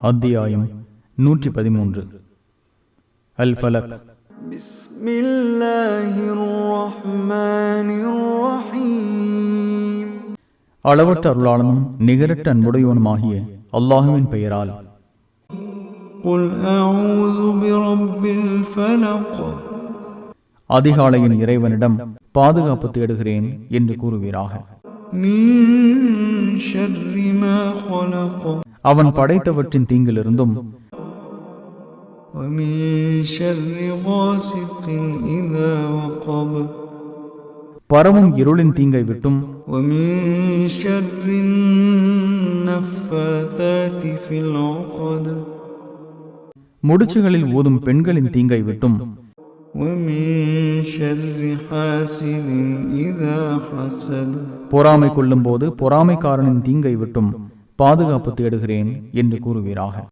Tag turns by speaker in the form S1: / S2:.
S1: அத்தியாயம் 113. அல் ஃபலக். அளவற்ற அருளாளனும் நிகரற்ற அன்புடையவனுமாகிய அல்லாஹுவின் பெயரால். அதிகாலையின் இறைவனிடம் பாதுகாப்பு தேடுகிறேன் என்று கூறுவீராக. அவன் படைத்தவற்றின் தீங்கிலிருந்தும் பரவும் இருளின் தீங்கை விட்டும் முடிச்சுகளில் ஊதும் பெண்களின் தீங்கை விட்டும் பொறாமை கொள்ளும் போது பொறாமைக்காரனின் தீங்கை விட்டும் பாதுகாப்பு தேடுகிறேன் என்று கூறுவீராக.